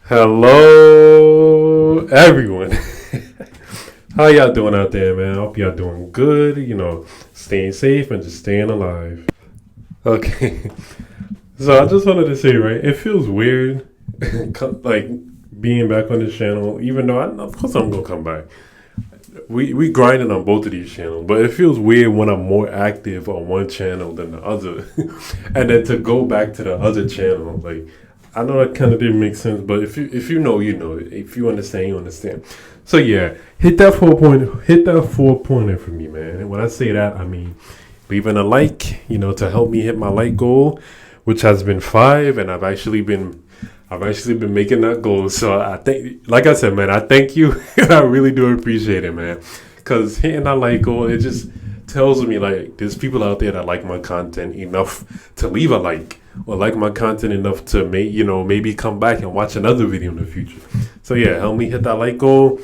Hello, everyone. How y'all doing out there, man? I hope y'all doing good. Staying safe and just staying alive. Okay, so I just wanted to say, right? It feels weird, like being back on this channel. Even though, of course, I'm gonna come back. We grinding on both of these channels, but it feels weird when I'm more active on one channel than the other, and then to go back to the other channel, like I know that kind of didn't make sense, but if you know, you know. If you understand, you understand. So yeah, hit that 4 pointer for me, man. And when I say that, I mean leaving a like, to help me hit my like goal, which has been 5, and I've actually been making that goal. So I think, like I said, man, I thank you. I really do appreciate it, man. Because hitting that like goal, it just tells me like there's people out there that like my content enough to leave a like, or like my content enough to maybe come back and watch another video in the future. So yeah, help me hit that like goal.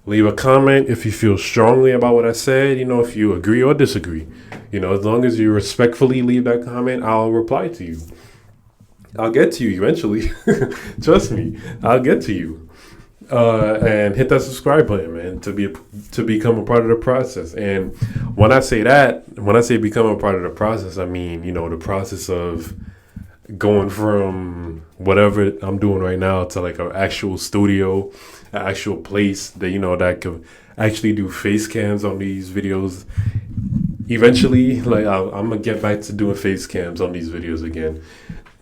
Leave a comment if you feel strongly about what I said. If you agree or disagree. As long as you respectfully leave that comment, I'll reply to you. I'll get to you eventually. Trust me, I'll get to you. And hit that subscribe button, man, to become a part of the process. And when I say that, when I say become a part of the process, I mean the process of going from whatever I'm doing right now to like an actual studio, an actual place that could actually do face cams on these videos. Eventually, like I'm gonna get back to doing face cams on these videos again.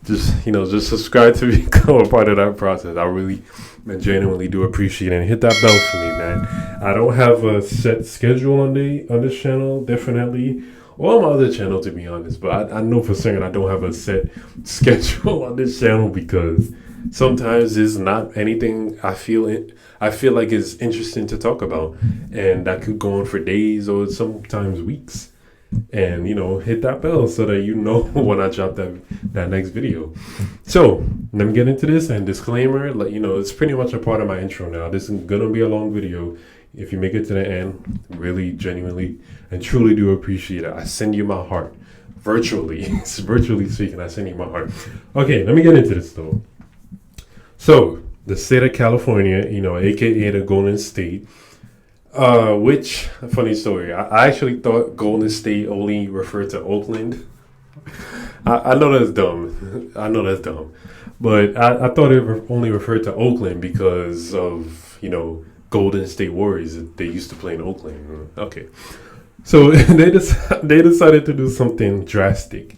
Just subscribe to become a part of that process. I really and genuinely do appreciate it. And hit that bell for me, man. I don't have a set schedule on this channel, definitely, or on my other channel, to be honest. But I know for certain I don't have a set schedule on this channel because sometimes it's not anything I feel like is interesting to talk about, and that could go on for days or sometimes weeks. And hit that bell so that when I drop that next video. So let me get into this. And disclaimer, it's pretty much a part of my intro now. This is gonna be a long video. If you make it to the end, really genuinely and truly do appreciate it. I send you my heart virtually. It's virtually speaking, I send you my heart. Okay, let me get into this though. So the state of California, aka the Golden State. Which, funny story, I actually thought Golden State only referred to Oakland. I know that's dumb. I know that's dumb. But I thought it only referred to Oakland because of, Golden State Warriors. They used to play in Oakland. Okay. So they decided to do something drastic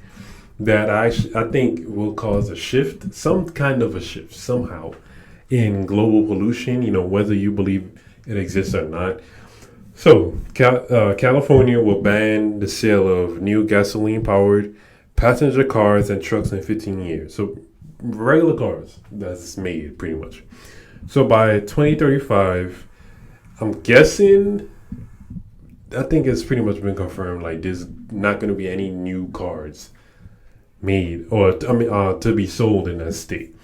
that I think will cause a shift, some kind of a shift somehow in global pollution, whether you believe it exists or not. So, California will ban the sale of new gasoline-powered passenger cars and trucks in 15 years. So, regular cars that's made, pretty much. So, by 2035, I'm guessing, I think it's pretty much been confirmed, like, there's not going to be any new cars made, or, to be sold in that state.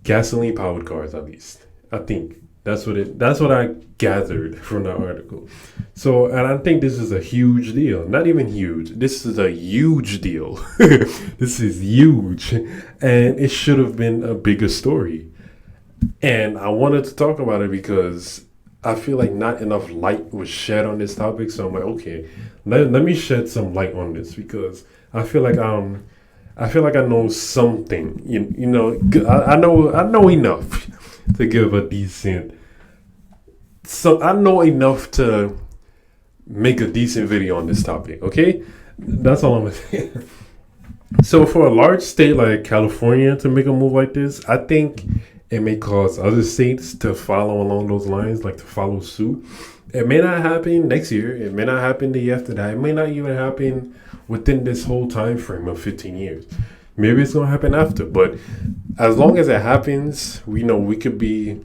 Gasoline-powered cars, at least. I think. That's what I gathered from the article. So, and I think this is a huge deal. Not even huge. This is a huge deal. This is huge. And it should have been a bigger story. And I wanted to talk about it because I feel like not enough light was shed on this topic. So I'm like, okay, let me shed some light on this because I feel like I know something. I know enough to give a decent. So I know enough to make a decent video on this topic. Okay, that's all I'm gonna say. So for a large state like California to make a move like this, I think it may cause other states to follow along those lines, like to follow suit. It may not happen next year. It may not happen the year after that. It may not even happen within this whole time frame of 15 years. Maybe it's gonna happen after, but as long as it happens, we could be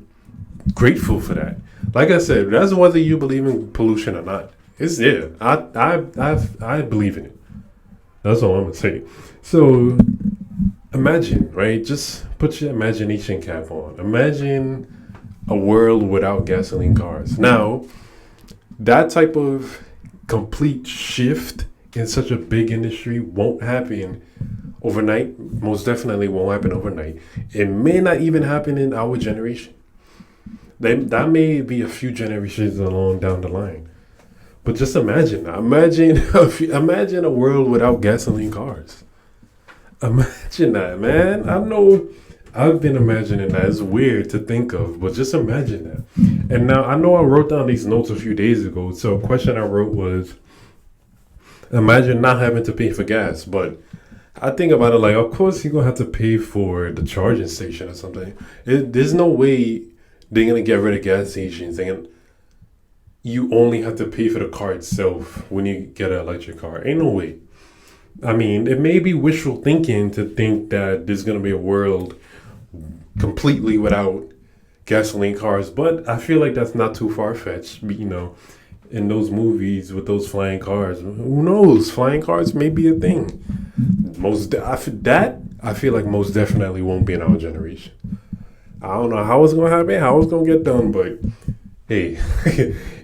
grateful for that. Like I said, that's whether you believe in pollution or not. It's there. I believe in it. That's all I'm gonna say. So imagine, right? Just put your imagination cap on. Imagine a world without gasoline cars. Now, that type of complete shift in such a big industry won't happen overnight. Most definitely won't happen overnight. It may not even happen in our generation. That may be a few generations along down the line. But just imagine that. Imagine a world without gasoline cars. Imagine that, man. I know I've been imagining that. It's weird to think of, but just imagine that. And now I know I wrote down these notes a few days ago. So a question I wrote was, imagine not having to pay for gas. But I think about it like, of course you're gonna have to pay for the charging station or something. There's no way they're gonna get rid of gas stations and you only have to pay for the car itself when you get an electric car. Ain't no way. I mean, it may be wishful thinking to think that there's gonna be a world completely without gasoline cars, but I feel like that's not too far fetched. In those movies with those flying cars, who knows? Flying cars may be a thing. I feel like most definitely won't be in our generation. I don't know how it's gonna happen, how it's gonna get done, but hey,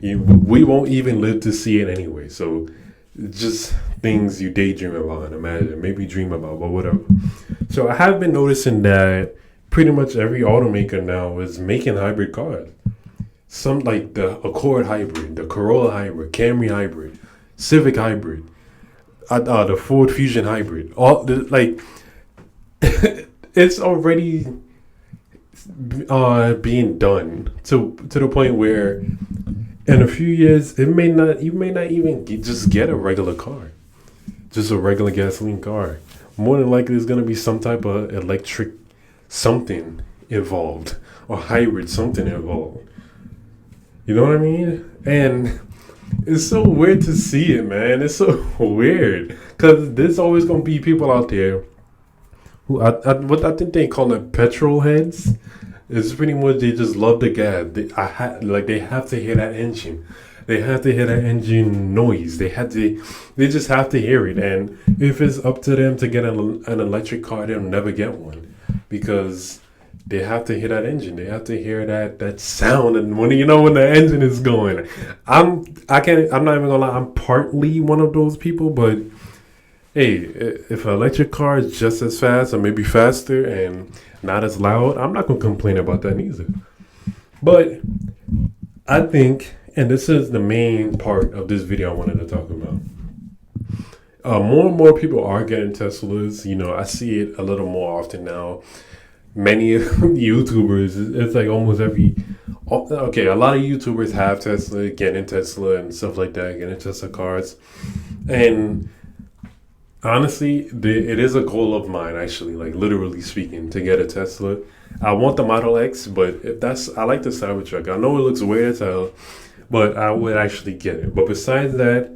we won't even live to see it anyway. So just things you daydream about and imagine, maybe dream about, but whatever. So I have been noticing that pretty much every automaker now is making hybrid cars. Some like the Accord hybrid, the Corolla hybrid, Camry hybrid, Civic hybrid, the Ford Fusion hybrid. It's already being done to the point where in a few years you may not even just get a regular car, just a regular gasoline car. More than likely there's gonna be some type of electric something involved or hybrid something involved. You know what I mean? And it's so weird to see it, man. It's so weird because there's always gonna be people out there who what I think they call them petrol heads. It's pretty much they just love the gas. They have to hear that engine. They have to hear that engine noise. They just have to hear it. And if it's up to them to get an electric car, they'll never get one because they have to hear that engine. They have to hear that sound. And when the engine is going, I'm not even gonna lie. I'm partly one of those people, but hey, if an electric car is just as fast or maybe faster and not as loud, I'm not going to complain about that either. But I think, and this is the main part of this video I wanted to talk about, more and more people are getting Teslas. I see it a little more often now. Many YouTubers, it's like almost a lot of YouTubers have Tesla, getting Tesla and stuff like that, getting Tesla cars. And honestly, it is a goal of mine, actually, like literally speaking, to get a Tesla. I want the Model X, but I like the Cybertruck. I know it looks weird as hell, but I would actually get it. But besides that,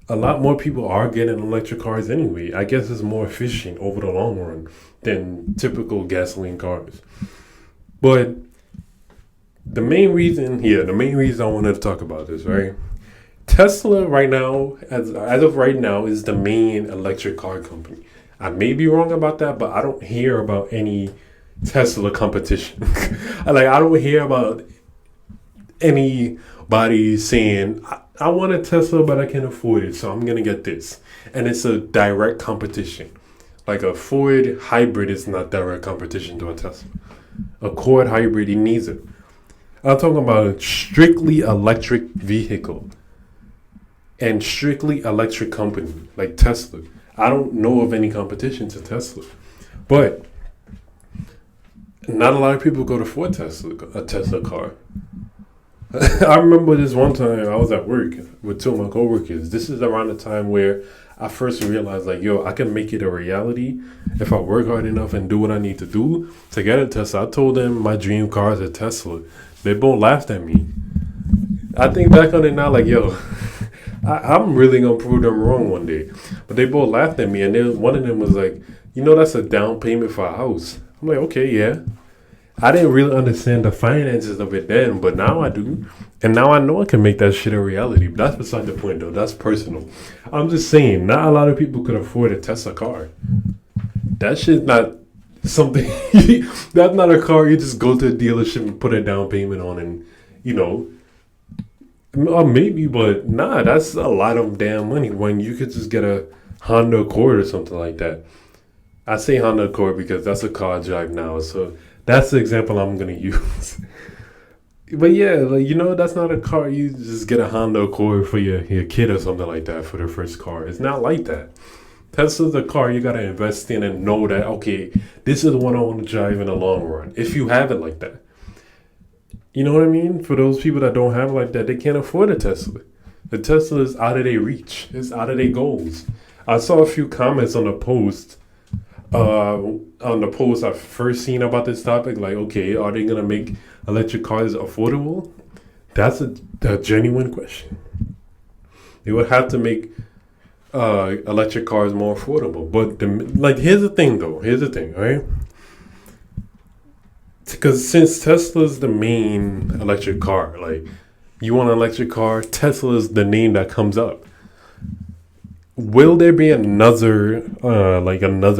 a lot more people are getting electric cars anyway. I guess it's more efficient over the long run than typical gasoline cars. But the main reason I wanted to talk about this, right? Tesla right now, as of right now, is the main electric car company. I may be wrong about that, but I don't hear about any Tesla competition. I don't hear about anybody saying, I want a Tesla, but I can't afford it, so I'm going to get this. And it's a direct competition. Like a Ford hybrid is not direct competition to a Tesla. A Accord hybrid, he needs it. I'm talking about a strictly electric vehicle. And strictly electric company like Tesla. I don't know of any competition to Tesla. But not a lot of people go to Ford a Tesla car. I remember this one time I was at work with two of my coworkers. This is around the time where I first realized I can make it a reality if I work hard enough and do what I need to do to get a Tesla. I told them my dream car is a Tesla. They both laughed at me. I think back on it now I'm really going to prove them wrong one day. But they both laughed at me, and one of them was like, that's a down payment for a house. I'm like, okay, yeah. I didn't really understand the finances of it then, but now I do. And now I know I can make that shit a reality. But that's beside the point, though. That's personal. I'm just saying, not a lot of people could afford a Tesla car. That shit's not something, that's not a car you just go to a dealership and put a down payment on and, maybe, but nah, that's a lot of damn money when you could just get a Honda Accord or something like that. I say Honda Accord because that's a car I drive now. So that's the example I'm gonna use. But yeah, like that's not a car you just get a Honda Accord for your kid or something like that for their first car. It's not like that. Tesla's a car you gotta invest in and know that okay, this is the one I want to drive in the long run. If you have it like that, you know what I mean. For those people that don't have it like that, they can't afford a Tesla. The Tesla is out of their reach. It's out of their goals. I saw a few comments on the post I first seen about this topic. Like, okay, are they gonna make electric cars affordable? That's a genuine question. They would have to make electric cars more affordable. But here's the thing, though. Here's the thing, right? Because since Tesla's the main electric car, like you want an electric car, Tesla's the name that comes up. Will there be another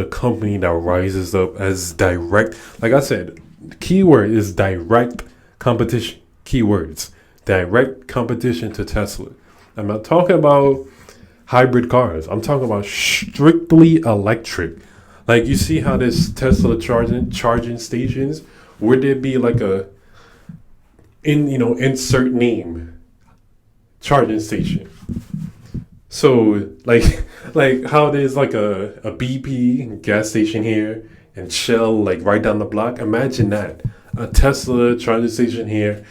company that rises up as direct? Like I said, the keyword is direct competition. Keywords, direct competition to Tesla. I'm not talking about hybrid cars. I'm talking about strictly electric. Like you see how this Tesla charging stations, would there be like insert name charging station? So like how there's like a BP gas station here and Shell like right down the block. Imagine that, a Tesla charging station here,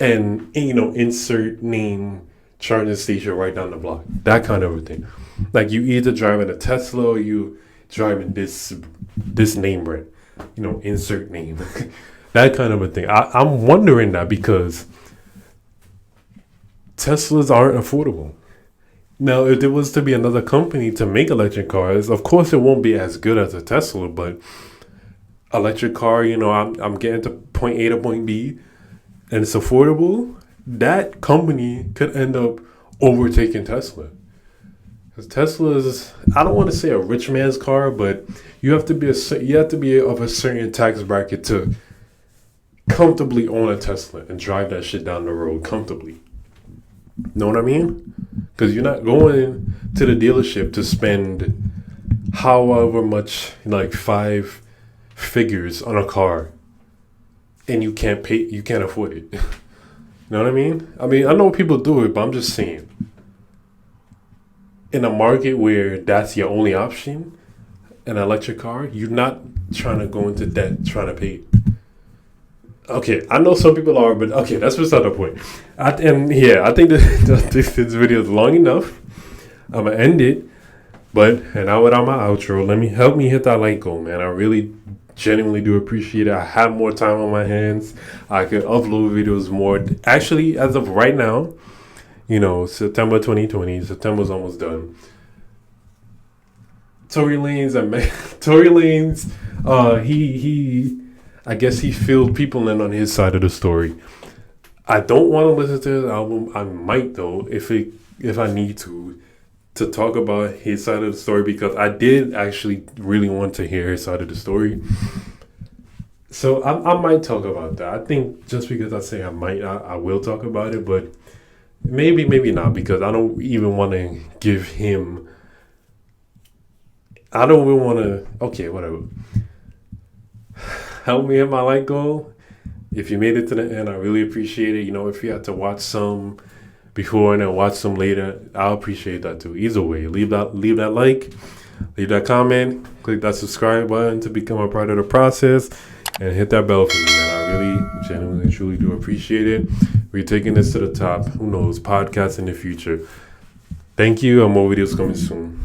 and insert name charging station right down the block. That kind of a thing. Like you either driving a Tesla or you driving this name brand. Insert name. That kind of a thing. I'm wondering that because Teslas aren't affordable. Now, if there was to be another company to make electric cars, of course it won't be as good as a Tesla, but electric car, I'm getting to point A to point B and it's affordable, that company could end up overtaking Tesla. Because Tesla is, I don't want to say a rich man's car, but you have to be of a certain tax bracket to comfortably own a Tesla and drive that shit down the road comfortably. Know what I mean? Because you're not going to the dealership to spend however much, like 5 figures on a car, and you can't afford it. You know what I mean? I know people do it, but I'm just saying. In a market where that's your only option, an electric car, you're not trying to go into debt trying to pay it. Okay, I know some people are, but okay, that's beside the point. I think this video is long enough. I'm gonna end it, and now without my outro, help me hit that like goal, man. I really genuinely do appreciate it. I have more time on my hands. I could upload videos more. Actually, as of right now, September 2020, September's almost done. Tory Lanez, he I guess he filled people in on his side of the story. I don't want to listen to his album. I might though, if I need to talk about his side of the story, because I did actually really want to hear his side of the story. So I might talk about that. I think just because I say I might, I will talk about it, but maybe not, because I don't even want to give him. I don't even want to. Okay, whatever. Help me hit my like goal. If you made it to the end, I really appreciate it. If you had to watch some before and then watch some later, I'll appreciate that too. Either way, leave that like, leave that comment, click that subscribe button to become a part of the process, and hit that bell for me, man. I really, genuinely, truly do appreciate it. We're taking this to the top. Who knows? Podcasts in the future. Thank you, and more videos coming soon.